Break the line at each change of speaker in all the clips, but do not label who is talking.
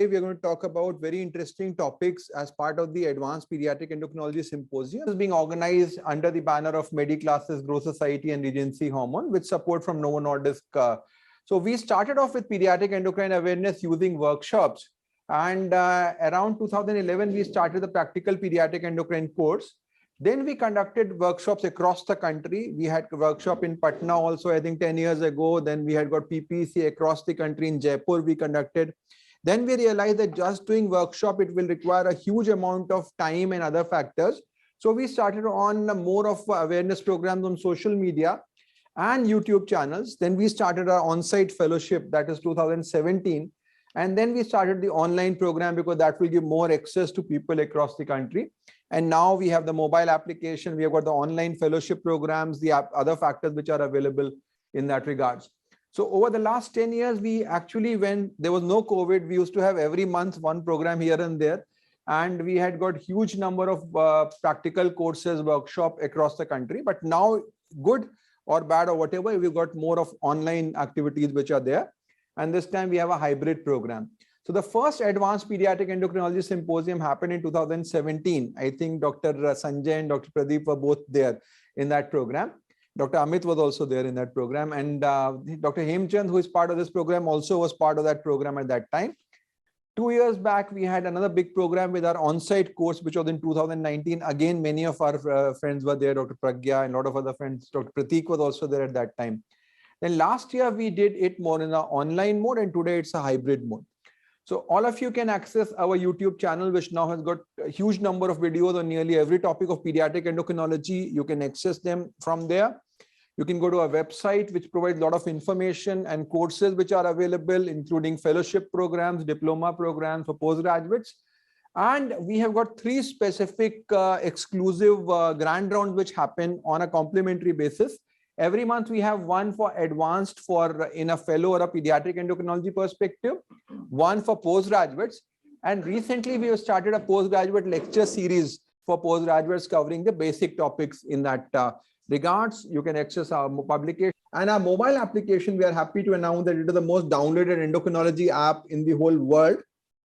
We are going to talk about very interesting topics as part of the Advanced Pediatric Endocrinology Symposium. This is being organized under the banner of MedEClasses, Growth Society and Regency Hormone with support from Novo Nordisk. So we started off with pediatric endocrine awareness using workshops. And around 2011, we started the practical pediatric endocrine course. Then we conducted workshops across the country. We had a workshop in Patna also, I think 10 years ago. Then we had got PPC across the country. In Jaipur, we conducted. Then we realized that just doing workshop, it will require a huge amount of time and other factors. So we started on more of awareness programs on social media and YouTube channels. Then we started our on-site fellowship, that is 2017. And then we started the online program because that will give more access to people across the country. And now we have the mobile application, we have got the online fellowship programs, the other factors which are available in that regards. So over the last 10 years, we actually, when there was no COVID, we used to have every month one program here and there. And we had got huge number of practical courses, workshop across the country. But now, good or bad or whatever, we've got more of online activities which are there. And this time we have a hybrid program. So the first Advanced Pediatric Endocrinology Symposium happened in 2017. I think Dr. Sanjay and Dr. Pradeep were both there in that program. Dr. Amit was also there in that program. And Dr. Hemchand, who is part of this program, also was part of that program at that time. 2 years back, we had another big program with our on-site course, which was in 2019. Again, many of our friends were there, Dr. Pragya and a lot of other friends. Dr. Pratik was also there at that time. Then last year, we did it more in an online mode, and today it's a hybrid mode. So all of you can access our YouTube channel, which now has got a huge number of videos on nearly every topic of pediatric endocrinology. You can access them from there. You can go to our website, which provides a lot of information and courses which are available, including fellowship programs, diploma programs for postgraduates. And we have got 3 specific exclusive grand rounds which happen on a complimentary basis. Every month we have one for advanced in a fellow or a pediatric endocrinology perspective, one for postgraduates. And recently we have started a postgraduate lecture series for postgraduates covering the basic topics in that regards. You can access our publication and our mobile application. We are happy to announce that it is the most downloaded endocrinology app in the whole world.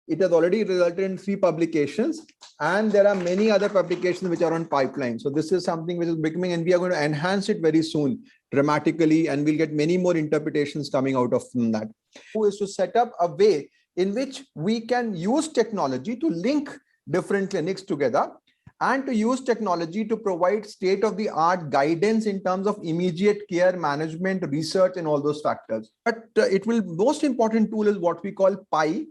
It has already resulted in 3 publications, and there are many other publications which are on pipeline. So this is something which is becoming, and we are going to enhance it very soon dramatically, and we'll get many more interpretations coming out of that. Who is to set up a way in which we can use technology to link different clinics together and to use technology to provide state-of-the-art guidance in terms of immediate care, management, research, and all those factors. But most important tool is what we call PI,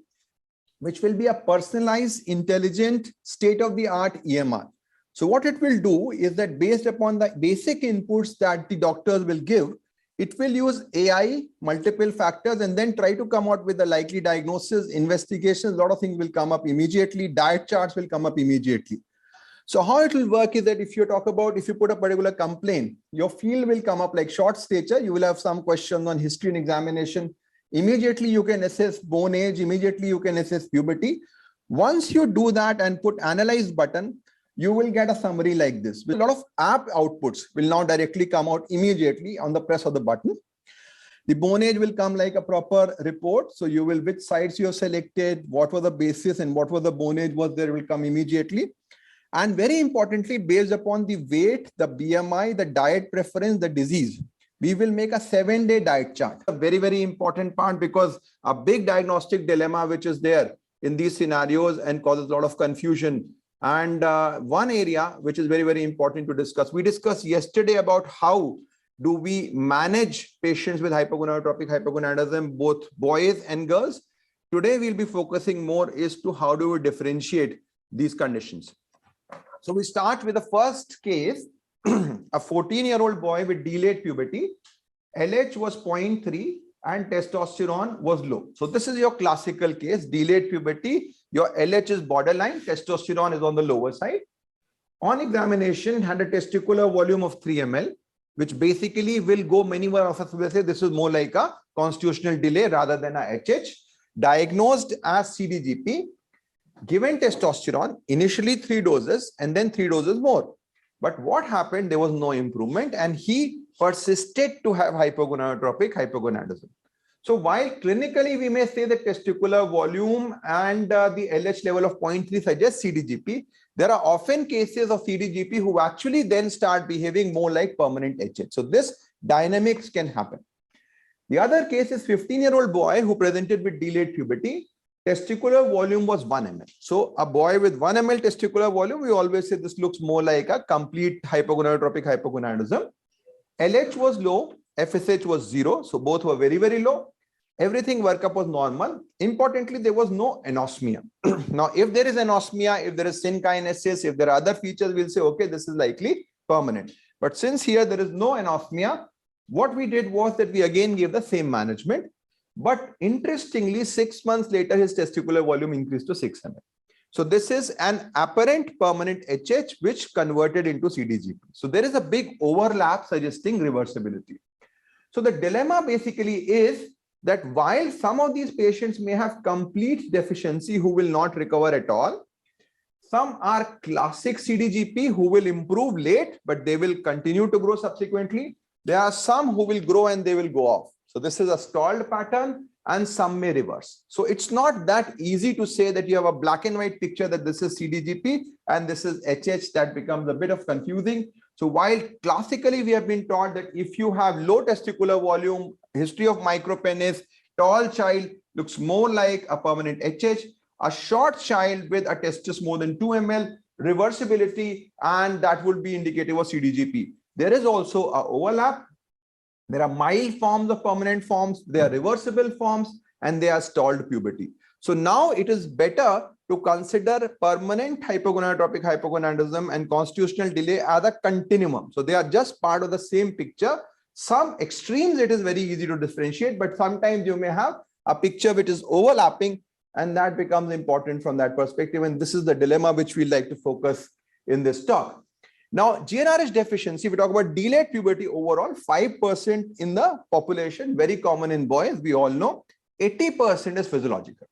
which will be a personalized, intelligent, state-of-the-art EMR. So what it will do is that based upon the basic inputs that the doctors will give, it will use AI, multiple factors, and then try to come out with the likely diagnosis, investigations. A lot of things will come up immediately. Diet charts will come up immediately. So how it will work is that if you put a particular complaint, your field will come up like short stature. You will have some questions on history and examination. Immediately you can assess bone age. Immediately you can assess puberty. Once you do that and put analyze button, you will get a summary like this. A lot of app outputs will now directly come out immediately on the press of the button. The bone age will come like a proper report. So you will, which sites you have selected, what was the basis and what was the bone age was there will come immediately. And very importantly, based upon the weight, the BMI, the diet preference, the disease, we will make a 7-day diet chart. A very, very important part, because a big diagnostic dilemma which is there in these scenarios and causes a lot of confusion. And one area which is very, very important to discuss. We discussed yesterday about how do we manage patients with hypogonadotropic hypogonadism, both boys and girls. Today, we'll be focusing more as to how do we differentiate these conditions. So we start with the first case, a 14-year-old boy with delayed puberty. LH was 0.3 and testosterone was low. So this is your classical case, delayed puberty. Your LH is borderline, testosterone is on the lower side. On examination, had a testicular volume of 3 ml, which basically will go, many more of us will say this is more like a constitutional delay rather than a HH. Diagnosed as CDGP. Given testosterone, initially 3 doses and then 3 doses more. But what happened? There was no improvement and he persisted to have hypogonadotropic hypogonadism. So while clinically we may say the testicular volume and the LH level of 0.3 suggests CDGP, there are often cases of CDGP who actually then start behaving more like permanent HH. So this dynamics can happen. The other case is 15-year-old boy who presented with delayed puberty. Testicular volume was 1 ml. So a boy with 1 ml testicular volume, we always say this looks more like a complete hypogonadotropic hypogonadism. LH was low, FSH was 0. So both were very, very low. Everything workup was normal. Importantly, there was no anosmia. Now, if there is anosmia, if there is synkinesis, if there are other features, we'll say, okay, this is likely permanent. But since here there is no anosmia, what we did was that we again gave the same management. But interestingly, 6 months later, his testicular volume increased to 6 ml. So this is an apparent permanent HH which converted into CDGP. So there is a big overlap suggesting reversibility. So the dilemma basically is that while some of these patients may have complete deficiency who will not recover at all, some are classic CDGP who will improve late, but they will continue to grow subsequently. There are some who will grow and they will go off. So this is a stalled pattern and some may reverse. So it's not that easy to say that you have a black and white picture that this is CDGP and this is HH. That becomes a bit of confusing. So while classically we have been taught that if you have low testicular volume, history of micropenis, tall child looks more like a permanent HH, a short child with a testis more than 2 ml, reversibility, and that would be indicative of CDGP. There is also an overlap. There are mild forms of permanent forms, there are reversible forms, and they are stalled puberty. So now it is better to consider permanent hypogonadotropic hypogonadism and constitutional delay as a continuum. So they are just part of the same picture. Some extremes it is very easy to differentiate, but sometimes you may have a picture which is overlapping, and that becomes important from that perspective. And this is the dilemma which we like to focus in this talk. Now, GnRH deficiency, we talk about delayed puberty overall, 5% in the population, very common in boys, we all know. 80% is physiological.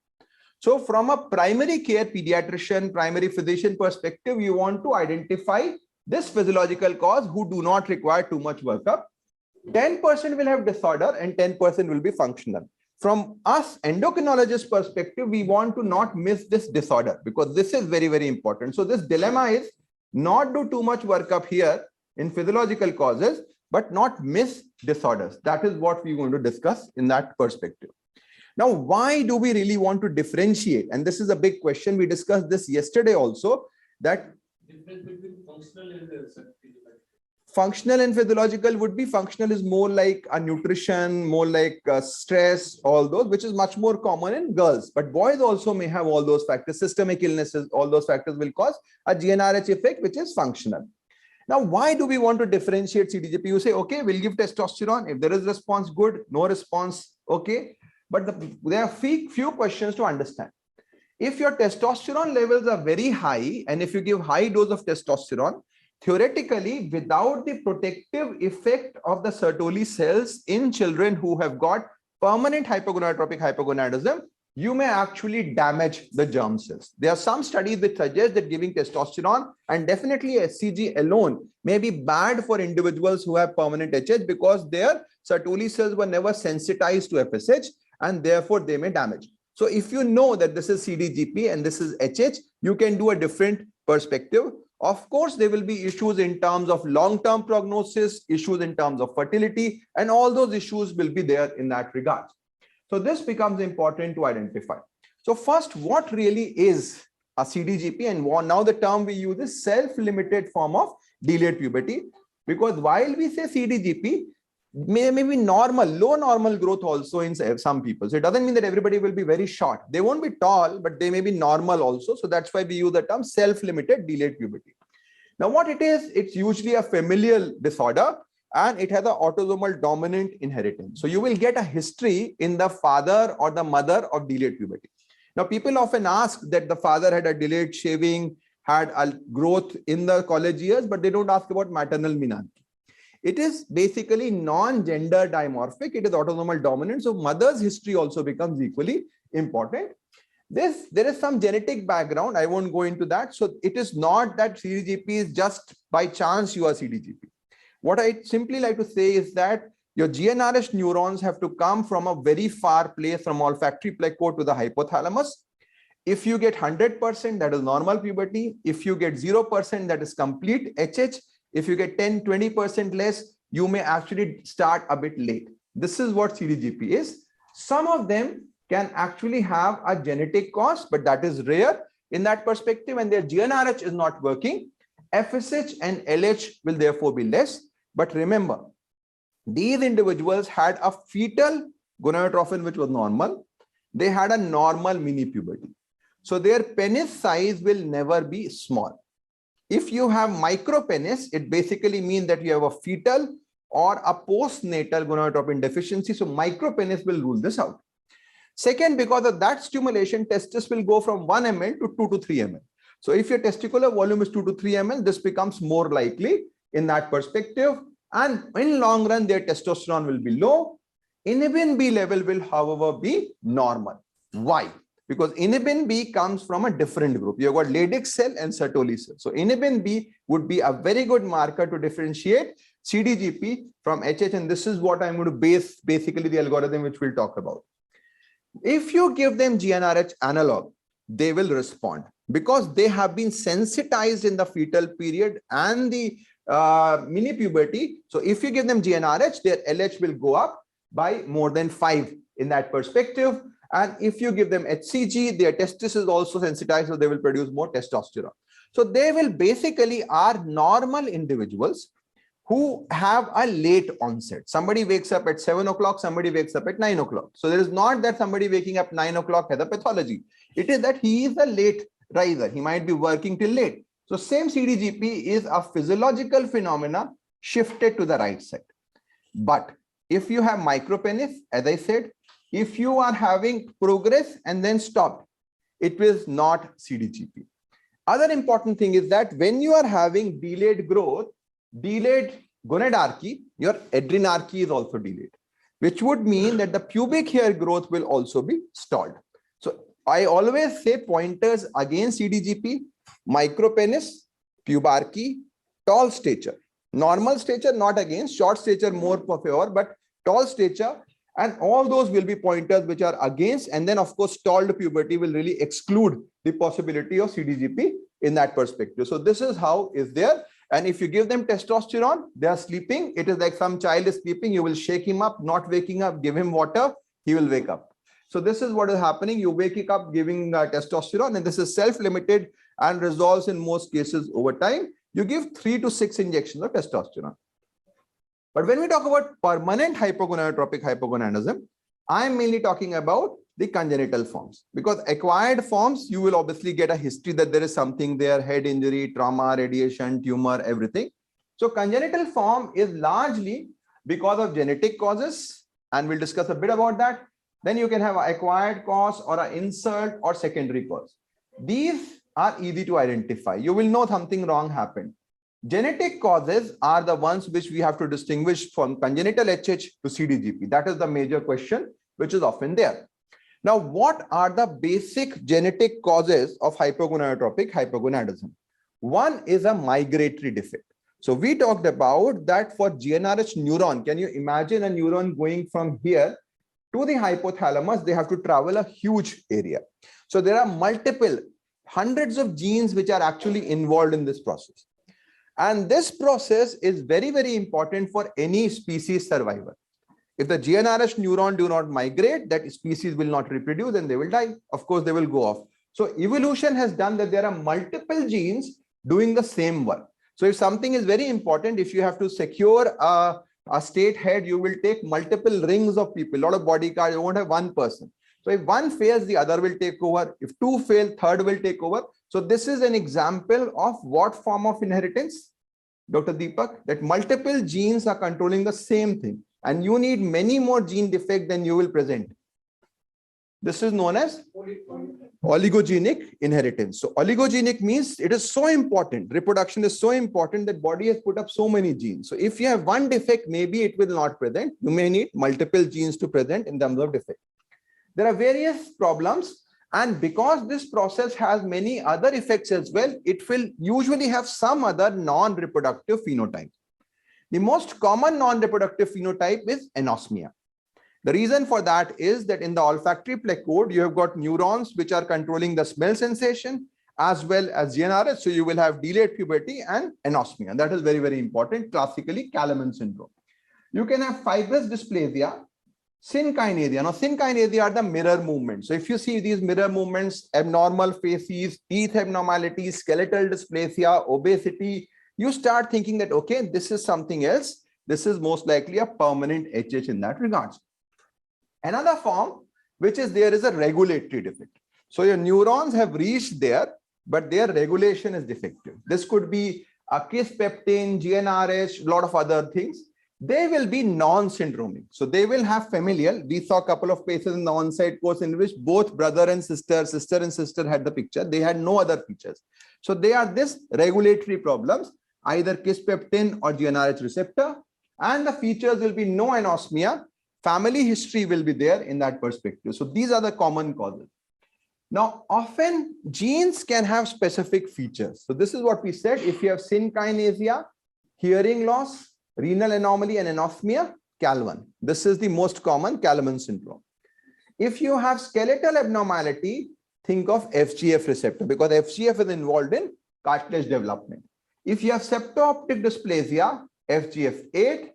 So from a primary care pediatrician, primary physician perspective, you want to identify this physiological cause who do not require too much workup. 10% will have disorder and 10% will be functional. From us endocrinologist perspective, we want to not miss this disorder because this is very, very important. So this dilemma is not do too much workup here in physiological causes, but not miss disorders. That is what we're going to discuss in that perspective. Now, why do we really want to differentiate? And this is a big question. We discussed this yesterday also, that
difference between functional and physiological.
Functional and physiological would be functional is more like a nutrition, more like stress, all those, which is much more common in girls. But boys also may have all those factors, systemic illnesses, all those factors will cause a GnRH effect, which is functional. Now, why do we want to differentiate CDGP? You say, okay, we'll give testosterone. If there is response, good. No response, okay. But there are few questions to understand. If your testosterone levels are very high, and if you give high dose of testosterone, theoretically, without the protective effect of the Sertoli cells in children who have got permanent hypogonadotropic hypogonadism, you may actually damage the germ cells. There are some studies that suggest that giving testosterone and definitely SCG alone may be bad for individuals who have permanent HH because their Sertoli cells were never sensitized to FSH and therefore they may damage. So if you know that this is CDGP and this is HH, you can do a different perspective. Of course, there will be issues in terms of long-term prognosis, issues in terms of fertility, and all those issues will be there in that regard. So this becomes important to identify. So first, what really is a CDGP? And now the term we use is self-limited form of delayed puberty, because while we say CDGP, may be normal, low normal growth also in some people. So it doesn't mean that everybody will be very short. They won't be tall, but they may be normal also. So that's why we use the term self-limited delayed puberty. Now what it is, it's usually a familial disorder and it has an autosomal dominant inheritance. So you will get a history in the father or the mother of delayed puberty. Now people often ask that the father had a delayed shaving, had a growth in the college years, but they don't ask about maternal menarche. It is basically non-gender dimorphic. It is autosomal dominant. So mother's history also becomes equally important. There is some genetic background. I won't go into that. So it is not that CDGP is just by chance you are CDGP. What I simply like to say is that Your GnRH neurons have to come from a very far place from olfactory plateau to the hypothalamus. If you get 100%, that is normal puberty. If you get 0%, that is complete HH. If you get 10, 20% less, you may actually start a bit late. This is what CDGP is. Some of them can actually have a genetic cause, but that is rare in that perspective, and their GnRH is not working. FSH and LH will therefore be less. But remember, these individuals had a fetal gonadotropin which was normal. They had a normal mini puberty. So their penis size will never be small. If you have micropenis, it basically means that you have a fetal or a postnatal gonadotropin deficiency. So micropenis will rule this out. Second, because of that stimulation, testis will go from 1 ml to 2 to 3 ml. So if your testicular volume is 2 to 3 ml, this becomes more likely in that perspective. And in long run, their testosterone will be low. Inhibin B level will, however, be normal. Why? Because inhibin B comes from a different group. You've got Leydig cell and Sertoli cell. So inhibin B would be a very good marker to differentiate CDGP from HH. And this is what I'm going to base basically the algorithm which we'll talk about. If you give them GnRH analog, they will respond because they have been sensitized in the fetal period and the mini puberty. So if you give them GnRH, their LH will go up by more than 5 in that perspective. And if you give them HCG, their testis is also sensitized, so they will produce more testosterone. So they will basically are normal individuals who have a late onset. Somebody wakes up at 7 o'clock, somebody wakes up at 9 o'clock. So there is not that somebody waking up 9 o'clock has a pathology. It is that he is a late riser. He might be working till late. So same CDGP is a physiological phenomena shifted to the right side. But if you have micropenis, as I said, if you are having progress and then stopped, it is not CDGP. Other important thing is that when you are having delayed growth, delayed gonadarchy, your adrenarchy is also delayed, which would mean that the pubic hair growth will also be stalled. So I always say pointers against CDGP, micropenis, pubarchy, tall stature. Normal stature, not against, short stature more per favor, but tall stature, and all those will be pointers which are against. And then of course, stalled puberty will really exclude the possibility of CDGP in that perspective. So this is how is there. And if you give them testosterone, they are sleeping. It is like some child is sleeping. You will shake him up, not waking up, give him water, he will wake up. So this is what is happening. You wake up giving testosterone, and this is self-limited and resolves in most cases over time. You give 3 to 6 injections of testosterone. But when we talk about permanent hypogonadotropic hypogonadism, I'm mainly talking about the congenital forms, because acquired forms, you will obviously get a history that there is something there, head injury, trauma, radiation, tumor, everything. So congenital form is largely because of genetic causes, and we'll discuss a bit about that. Then you can have an acquired cause or an insult or secondary cause. These are easy to identify. You will know something wrong happened. Genetic causes are the ones which we have to distinguish from congenital HH to CDGP. That is the major question which is often there. Now, what are the basic genetic causes of hypogonadotropic hypogonadism? One is a migratory defect. So we talked about that for GnRH neuron. Can you imagine a neuron going from here to the hypothalamus? They have to travel a huge area. So there are multiple hundreds of genes which are actually involved in this process. And this process is very, very important for any species survival. If the GnRH neuron do not migrate, that species will not reproduce and they will die. Of course, they will go off. So evolution has done that there are multiple genes doing the same work. So if something is very important, if you have to secure a state head, you will take multiple rings of people, a lot of bodyguards, you won't have one person. So if one fails, the other will take over. If two fail, third will take over. So this is an example of what form of inheritance, Dr. Deepak, that multiple genes are controlling the same thing. And you need many more gene defects than you will present. This is known as oligogenic inheritance. So oligogenic means it is so important. Reproduction is so important that body has put up so many genes. So if you have one defect, maybe it will not present. You may need multiple genes to present in terms of defect. There are various problems. And because this process has many other effects as well, it will usually have some other non-reproductive phenotype. The most common non-reproductive phenotype is anosmia. The reason for that is that in the olfactory placode, you have got neurons which are controlling the smell sensation as well as GnRH. So you will have delayed puberty and anosmia. That is very, very important. Classically, Kalaman syndrome. You can have fibrous dysplasia, synkinesia. Now, synkinesia are the mirror movements. So if you see these mirror movements, abnormal faces, teeth abnormalities, skeletal dysplasia, obesity, you start thinking that, okay, this is something else. This is most likely a permanent HH in that regards. Another form, which is there is a regulatory defect. So your neurons have reached there, but their regulation is defective. This could be a kisspeptin, GnRH, a lot of other things. They will be non-syndromic. So they will have familial. We saw a couple of cases in the on-site course in which both brother and sister had the picture. They had no other features. So they are this regulatory problems, either kisspeptin or GnRH receptor. And the features will be no anosmia. Family history will be there in that perspective. So these are the common causes. Now, often genes can have specific features. So this is what we said. If you have synkinesia, hearing loss, renal anomaly, and anosmia, Cal1. This is the most common Kalaman syndrome. If you have skeletal abnormality, think of FGF receptor because FGF is involved in cartilage development. If you have septo-optic dysplasia, FGF8.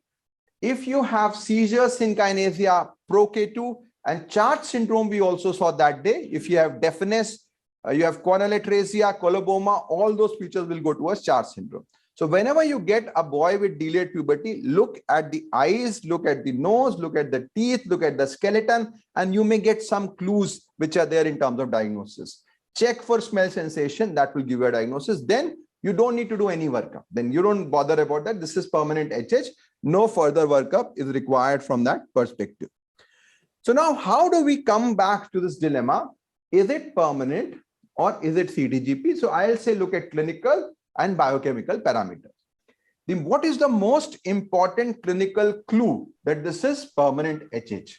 If you have seizures, synkinesia, ProK2, and Church syndrome, we also saw that day. If you have deafness, you have corneal atresia, coloboma, all those features will go towards Church syndrome. So whenever you get a boy with delayed puberty, look at the eyes, look at the nose, look at the teeth, look at the skeleton, and you may get some clues which are there in terms of diagnosis. Check for smell sensation, that will give you a diagnosis. Then you don't need to do any workup. Then you don't bother about that. This is permanent HH. No further workup is required from that perspective. So now how do we come back to this dilemma? Is it permanent or is it CDGP? So I'll say look at clinical and biochemical parameters. Then what is the most important clinical clue that this is permanent HH?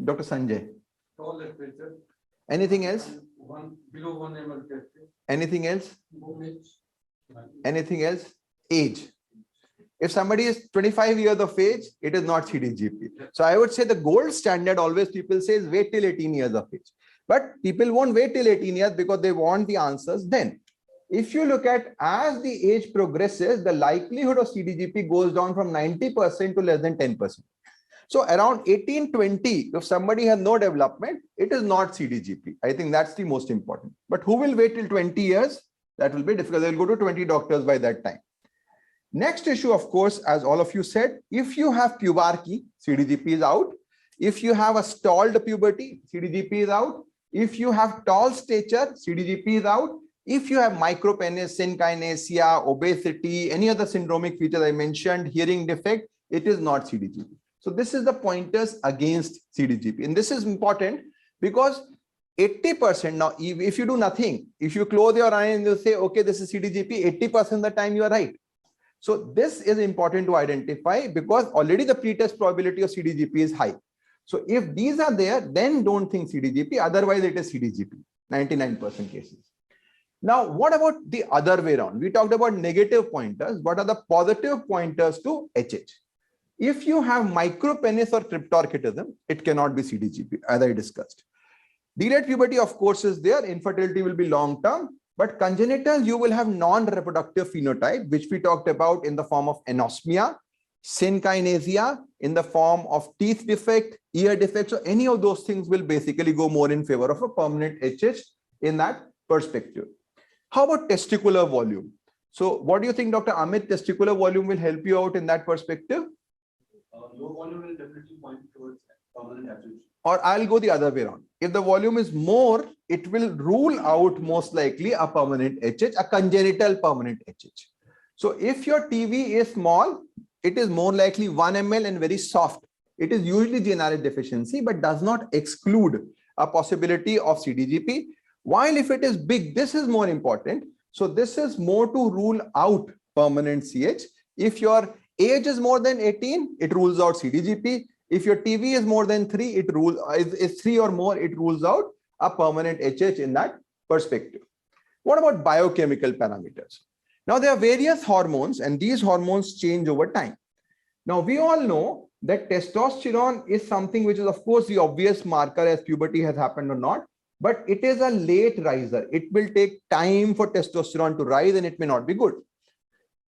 Dr. Sanjay.
Tall temperature.
Anything else?
Below 1 ml.
Anything else? Anything else? Age. If somebody is 25 years of age, it is not CDGP. So I would say the gold standard always people say is wait till 18 years of age. But people won't wait till 18 years because they want the answers then. If you look at as the age progresses, the likelihood of CDGP goes down from 90% to less than 10%. So around 18-20, if somebody has no development, it is not CDGP. I think that's the most important. But who will wait till 20 years? That will be difficult. They'll go to 20 doctors by that time. Next issue, of course, as all of you said, if you have pubarchy, CDGP is out. If you have a stalled puberty, CDGP is out. If you have tall stature, CDGP is out. If you have micropenis, synkinesia, obesity, any other syndromic features I mentioned, hearing defect, it is not CDGP. So this is the pointers against CDGP. And this is important because 80% now, if you do nothing, if you close your eye and you say, okay, this is CDGP, 80% of the time you are right. So this is important to identify because already the pretest probability of CDGP is high. So if these are there, then don't think CDGP. Otherwise, it is CDGP, 99% cases. Now, what about the other way around? We talked about negative pointers. What are the positive pointers to HH? If you have micropenis or cryptorchidism, it cannot be CDGP, as I discussed. Delayed puberty, of course, is there. Infertility will be long-term. But congenital, you will have non-reproductive phenotype, which we talked about in the form of anosmia, synkinesia, in the form of teeth defect, ear defect. So any of those things will basically go more in favor of a permanent HH in that perspective. How about testicular volume? So what do you think, Dr. Amit, testicular volume will help you out in that perspective?
Low volume will definitely point towards permanent HH.
Or I'll go the other way around. If the volume is more, it will rule out most likely a permanent HH, a congenital permanent HH. So if your TV is small, it is more likely 1 ml and very soft. It is usually GnRH deficiency, but does not exclude a possibility of CDGP. While if it is big, this is more important. So this is more to rule out permanent CH. If your age is more than 18, it rules out CDGP. If your TV is more than 3, it rules is 3 or more, it rules out a permanent HH in that perspective. What about biochemical parameters? Now there are various hormones and these hormones change over time. Now, we all know that testosterone is something which is, of course, the obvious marker as puberty has happened or not, but it is a late riser. It will take time for testosterone to rise and it may not be good.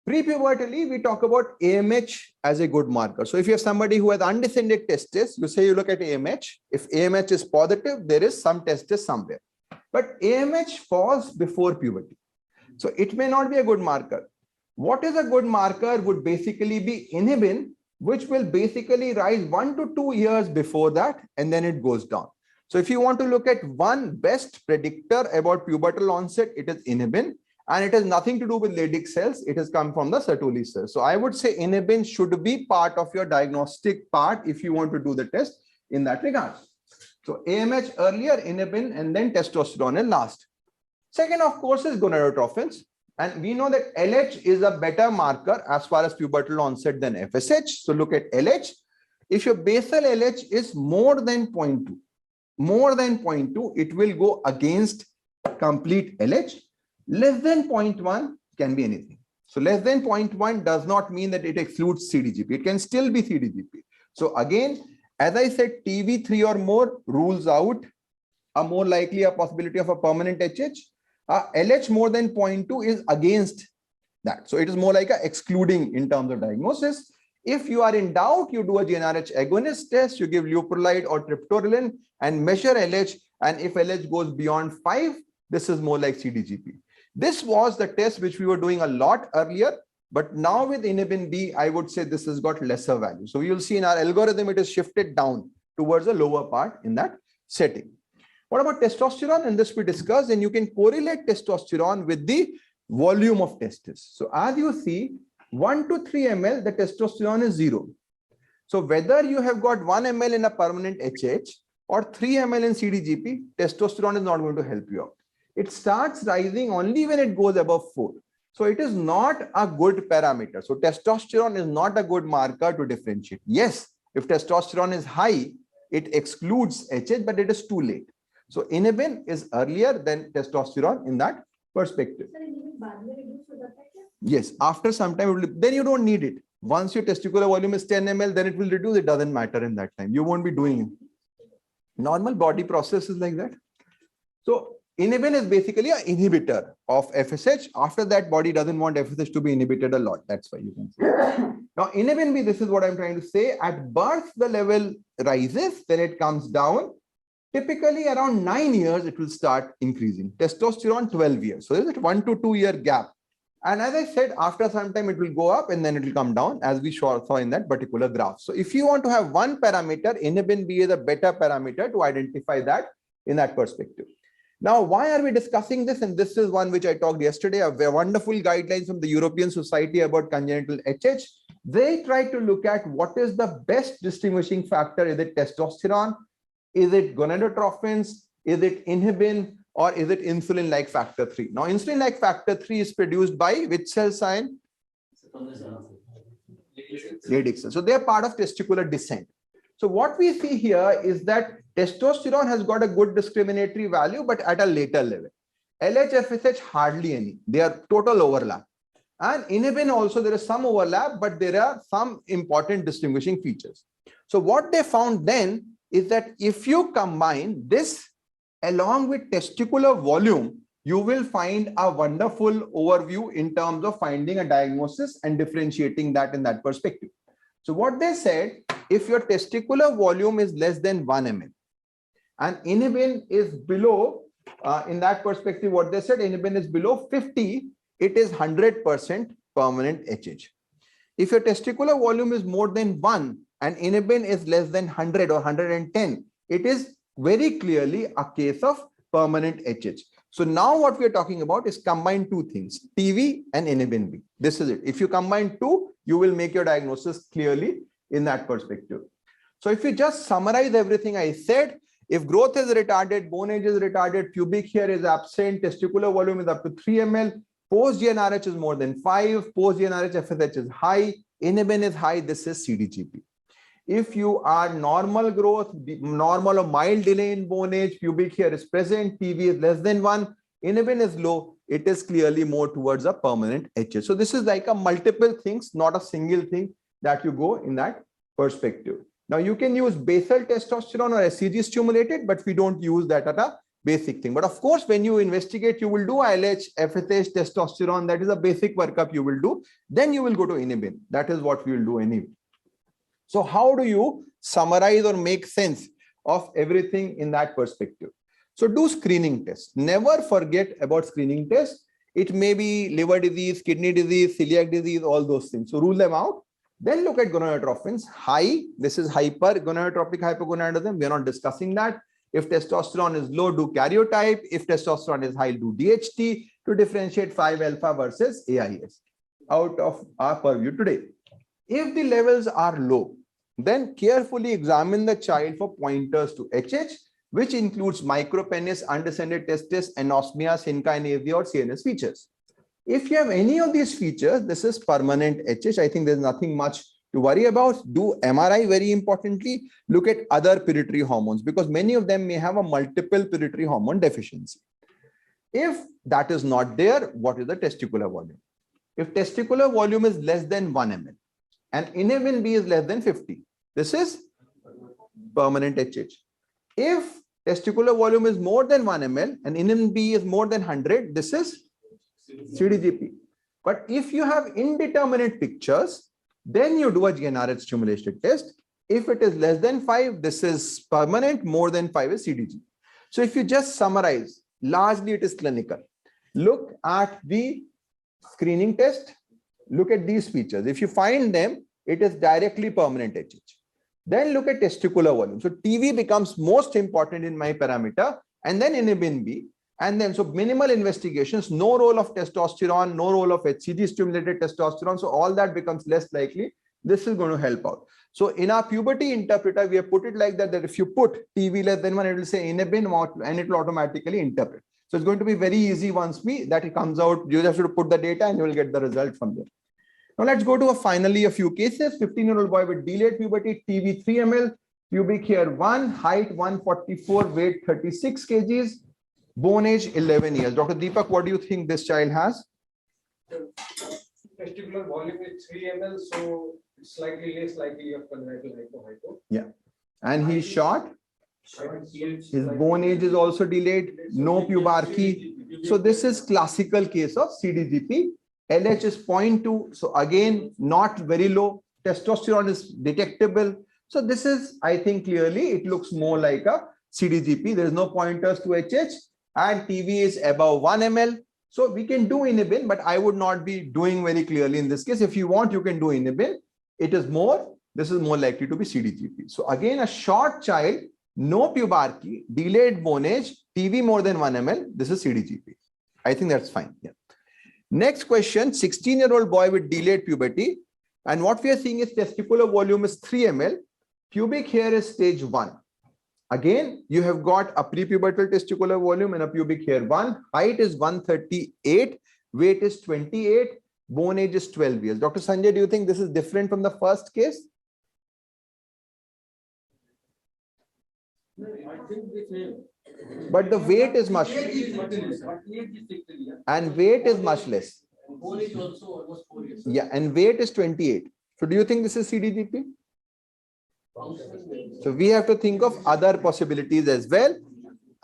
Pre-pubertally, we talk about AMH as a good marker. So if you have somebody who has undescended testes, you say you look at AMH. If AMH is positive, there is some testis somewhere. But AMH falls before puberty. So it may not be a good marker. What is a good marker would basically be inhibin, which will basically rise 1 to 2 years before that, and then it goes down. So if you want to look at one best predictor about pubertal onset, it is inhibin. And it has nothing to do with Leydig cells. It has come from the Sertoli cells. So I would say inhibin should be part of your diagnostic part if you want to do the test in that regard. So AMH earlier, inhibin, and then testosterone is last. Second, of course, is gonadotropins. And we know that LH is a better marker as far as pubertal onset than FSH. So look at LH. If your basal LH is more than 0.2, it will go against complete LH. Less than 0.1 can be anything. So less than 0.1 does not mean that it excludes CDGP. It can still be CDGP. So again, as I said, TV3 or more rules out a more likely a possibility of a permanent HH. LH more than 0.2 is against that. So it is more like a excluding in terms of diagnosis. If you are in doubt, you do a GnRH agonist test, you give leuprolide or triptorelin and measure LH. And if LH goes beyond 5, this is more like CDGP. This was the test which we were doing a lot earlier, but now with inhibin B, I would say this has got lesser value. So you'll see in our algorithm, it is shifted down towards the lower part in that setting. What about testosterone? And this we discussed, and you can correlate testosterone with the volume of testis. So as you see, 1 to 3 ml, the testosterone is 0. So whether you have got 1 ml in a permanent HH or 3 ml in CDGP, testosterone is not going to help you out. It starts rising only when it goes above 4. So it is not a good parameter. So testosterone is not a good marker to differentiate. Yes, if testosterone is high, it excludes HH, but it is too late. So inhibin is earlier than testosterone in that perspective. Yes, after some time, then you don't need it. Once your testicular volume is 10 ml, then it will reduce. It doesn't matter in that time. You won't be doing it. Normal body process is like that. So inhibin is basically an inhibitor of FSH. After that, body doesn't want FSH to be inhibited a lot. That's why you can see. Now, inhibin B, this is what I'm trying to say. At birth, the level rises, then it comes down. Typically, around 9 years, it will start increasing. Testosterone, 12 years. So there's a 1 to 2 year gap. And as I said, after some time, it will go up and then it will come down, as we saw in that particular graph. So if you want to have one parameter, inhibin B is a better parameter to identify that in that perspective. Now, why are we discussing this? And this is one which I talked yesterday, a wonderful guidelines from the European Society about congenital HH. They try to look at what is the best distinguishing factor. Is it testosterone? Is it gonadotropins? Is it inhibin? Or is it insulin-like factor 3? Now, insulin-like factor 3 is produced by which cell sign? Leydig cell. So they are part of testicular descent. So what we see here is that testosterone has got a good discriminatory value, but at a later level. LH, FSH, hardly any. They are total overlap. And inhibin also, there is some overlap, but there are some important distinguishing features. So what they found then is that if you combine this along with testicular volume, you will find a wonderful overview in terms of finding a diagnosis and differentiating that in that perspective. So what they said, if your testicular volume is less than 1 ml and inhibin is below, in that perspective, what they said, inhibin is below 50, it is 100% permanent HH. If your testicular volume is more than 1 and inhibin is less than 100 or 110, it is very clearly a case of permanent HH. So now what we are talking about is combine two things, TV and inhibin B. This is it. If you combine two, you will make your diagnosis clearly in that perspective. So if you just summarize everything I said, if growth is retarded, bone age is retarded, pubic hair is absent, testicular volume is up to 3 ml, post GnRH is more than 5, post GnRH FSH is high, inhibin is high, this is CDGP. If you are normal growth, normal or mild delay in bone age, pubic hair is present, TV is less than 1, inhibin is low, it is clearly more towards a permanent HH. So this is like a multiple things, not a single thing that you go in that perspective. Now you can use basal testosterone or SCG stimulated, but we don't use that at a basic thing. But of course, when you investigate, you will do LH, FSH, testosterone. That is a basic workup you will do. Then you will go to inhibin. That is what we will do anyway. So how do you summarize or make sense of everything in that perspective? So do screening tests. Never forget about screening tests. It may be liver disease, kidney disease, celiac disease, all those things. So rule them out. Then look at gonadotropins. High, this is hypergonadotropic hypogonadism. We are not discussing that. If testosterone is low, do karyotype. If testosterone is high, do DHT to differentiate 5-alpha versus AIS out of our purview today. If the levels are low, then carefully examine the child for pointers to HH, which includes micropenis, undescended testis, anosmia, synkinesia, or CNS features. If you have any of these features, this is permanent HH. I think there's nothing much to worry about. Do MRI very importantly. Look at other pituitary hormones because many of them may have a multiple pituitary hormone deficiency. If that is not there, what is the testicular volume? If testicular volume is less than 1 ml and inhibin B is less than 50, this is permanent HH. If testicular volume is more than 1 ml and inhibin B is more than 100, this is CDGP. But if you have indeterminate pictures, then you do a GnRH stimulation test. If it is less than 5, this is permanent, more than 5 is CDG. So if you just summarize, largely it is clinical. Look at the screening test, look at these features. If you find them, it is directly permanent HH. Then look at testicular volume. So TV becomes most important in my parameter, and then inhibin B. And then, so minimal investigations, no role of testosterone, no role of HCG stimulated testosterone. So all that becomes less likely. This is going to help out. So in our puberty interpreter, we have put it like that, that if you put TV less than 1, it will say inhibin and it will automatically interpret. So it's going to be very easy once that it comes out. You just have to put the data and you will get the result from there. Now let's go to finally a few cases. 15-year-old boy with delayed puberty, TV 3 ml, pubic hair 1, height 144, weight 36 kgs. Bone age 11 years. Dr. Deepak, what do you think this child has?
Testicular volume is 3 ml, so it's slightly less likely of congenital hypo.
Yeah. And he's short. His bone age is also delayed. No pubarchy. So this is classical case of CDGP. LH is 0.2. So again, not very low. Testosterone is detectable. So this is, I think clearly, it looks more like a CDGP. There is no pointers to HH. And TV is above 1 ml. So we can do inhibin, but I would not be doing very clearly in this case. If you want, you can do inhibin. It is more, this is more likely to be CDGP. So again, a short child, no pubarchy, delayed bone age, TV more than 1 ml, this is CDGP. I think that's fine. Yeah. Next question, 16-year-old boy with delayed puberty. And what we are seeing is testicular volume is 3 ml, pubic hair is stage 1. Again, you have got a prepubertal testicular volume and a pubic hair 1. Height is 138, weight is 28, bone age is 12 years. Dr. Sanjay, do you think this is different from the first case?
I think the same.
But the weight is much less. And weight is much less.
Bone age also almost 4 years.
Yeah, and weight is 28. So do you think this is CDGP? So we have to think of other possibilities as well.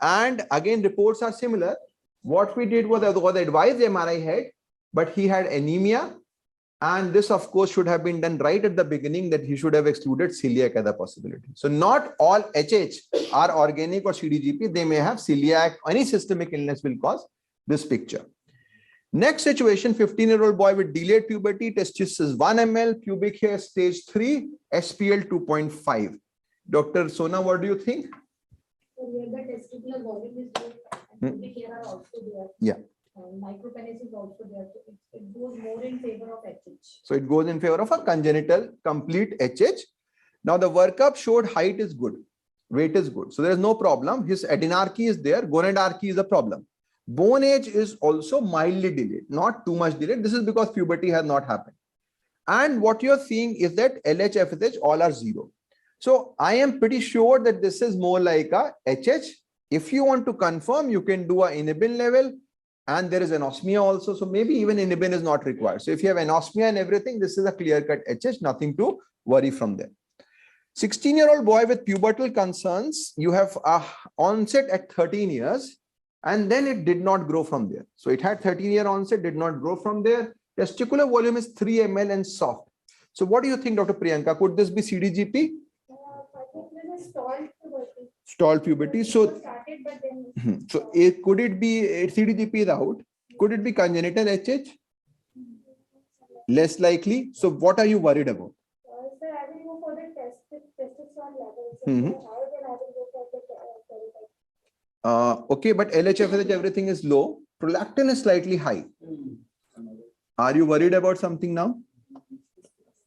And again, reports are similar. What we did was advise MRI head, but he had anemia. And this, of course, should have been done right at the beginning, that he should have excluded celiac as a possibility. So not all HH are organic or CDGP. They may have celiac. Any systemic illness will cause this picture. Next situation, 15-year-old boy with delayed puberty, testis is 1 ml, pubic hair stage 3, SPL 2.5. Dr. Sona, what do you think?
So here the testicular volume is low, and pubic hair are also there.
Yeah.
And micropenis is also there. So it goes more in favor of HH.
So it goes in favor of a congenital complete HH. Now the workup showed height is good, weight is good. So there is no problem. His adenarchy is there, gonadarchy is a problem. Bone age is also mildly delayed, not too much delayed. This is because puberty has not happened. And what you're seeing is that LH, FSH all are 0. So I am pretty sure that this is more like a HH. If you want to confirm, you can do a inhibin level. and there is anosmia also. So maybe even inhibin is not required. So if you have anosmia and everything, this is a clear-cut HH, nothing to worry from there. 16-year-old boy with pubertal concerns, you have a onset at 13 years, and then it did not grow from there. So it had 13-year onset, did not grow from there. Testicular volume is 3 ml and soft. So what do you think, Dr. Priyanka? Could this be CDGP? Stalled puberty. So, could it be CDGP is out? Could it be congenital HH? Less likely. So what are you worried about?
Sir, I will go for the testosterone levels.
Okay, but LHFSH everything is low. Prolactin is slightly high. Are you worried about something now?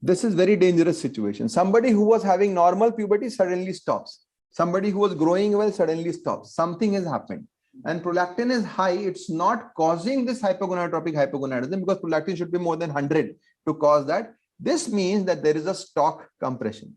This is very dangerous situation. Somebody who was having normal puberty suddenly stops. Somebody who was growing well suddenly stops. Something has happened. And prolactin is high. It's not causing this hypogonadotropic hypogonadism because prolactin should be more than 100 to cause that. This means that there is a stalk compression,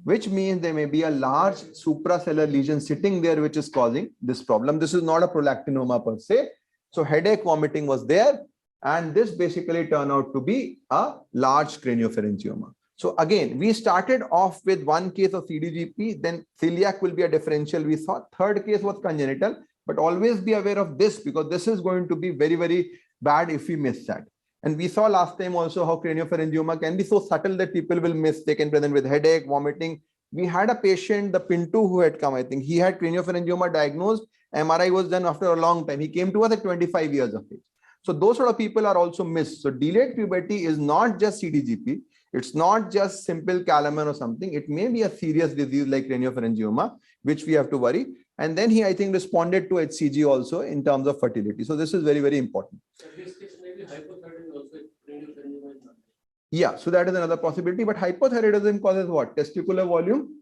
which means there may be a large supracellular lesion sitting there, which is causing this problem. This is not a prolactinoma per se. So headache, vomiting was there. And this basically turned out to be a large craniopharyngioma. So again, we started off with one case of CDGP, then celiac will be a differential we saw. Third case was congenital, but always be aware of this because this is going to be very, very bad if we miss that. And we saw last time also how craniopharyngioma can be so subtle that people will miss. They can present with headache, vomiting. We had a patient, the Pinto, who had come, I think he had craniopharyngioma diagnosed. MRI was done after a long time. He came to us at 25 years of age. So those sort of people are also missed. So delayed puberty is not just CDGP. It's not just simple Kalaman or something. It may be a serious disease like craniopharyngioma, which we have to worry. And then he, I think, responded to HCG also in terms of fertility. So this is very, very important.
So this case maybe hypothyroidism also craniopharyngioma is not.
Yeah, so that is another possibility. But hypothyroidism causes what? Testicular volume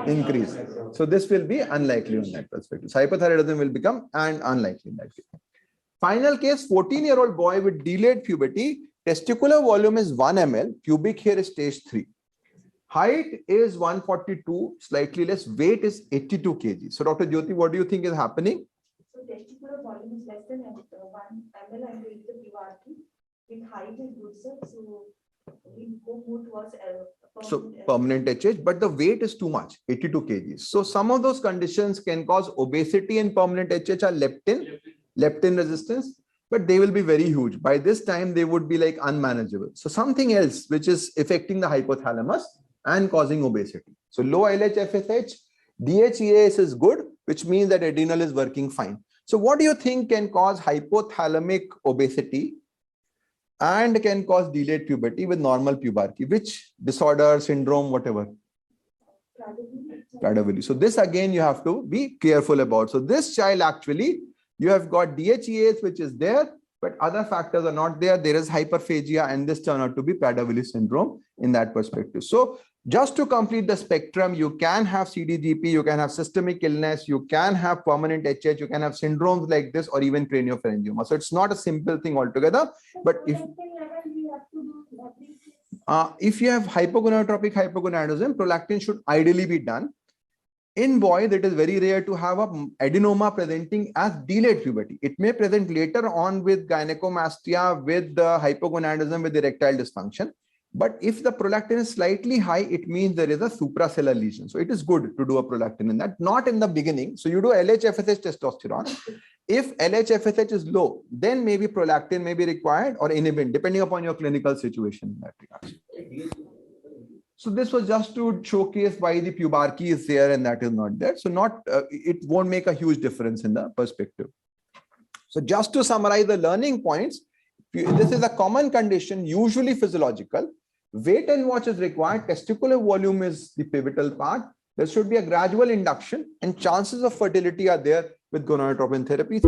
increase. So this will be unlikely on that perspective. So hypothyroidism will become unlikely in that case. Final case, 14-year-old boy with delayed puberty, testicular volume is 1 ml, pubic hair is stage 3. Height is 142, slightly less, weight is 82 kg. So Dr. Jyoti, what do you think is happening?
So testicular volume is less than 1 ml and with the puberty, with height is good, sir. So we go more towards
permanent HH, but the weight is too much, 82 kg. So some of those conditions can cause obesity and permanent HH are leptin resistance, but they will be very huge. By this time, they would be like unmanageable. So something else which is affecting the hypothalamus and causing obesity. So low LHFSH, DHEAS is good, which means that adrenal is working fine. So what do you think can cause hypothalamic obesity and can cause delayed puberty with normal puberty? Which disorder, syndrome, whatever? Prader-Willi. So this again, you have to be careful about. So this child actually, you have got DHEAS, which is there, but other factors are not there. There is hyperphagia, and this turned out to be Prader-Willi syndrome in that perspective. So just to complete the spectrum, you can have CDGP, you can have systemic illness, you can have permanent HH, you can have syndromes like this, or even craniopharyngioma. So it's not a simple thing altogether. But if you have hypogonadotropic hypogonadism, prolactin should ideally be done. In boys, it is very rare to have an adenoma presenting as delayed puberty. It may present later on with gynecomastia, with the hypogonadism, with erectile dysfunction. But if the prolactin is slightly high, it means there is a supracellular lesion. So it is good to do a prolactin in that, not in the beginning. So you do LHFSH testosterone. If LHFSH is low, then maybe prolactin may be required or inhibin, depending upon your clinical situation in that regard. So this was just to showcase why the pubarchy is there and that is not there. So it won't make a huge difference in the perspective. So just to summarize the learning points, this is a common condition, usually physiological. Wait and watch is required. Testicular volume is the pivotal part. There should be a gradual induction and chances of fertility are there with gonadotropin therapy.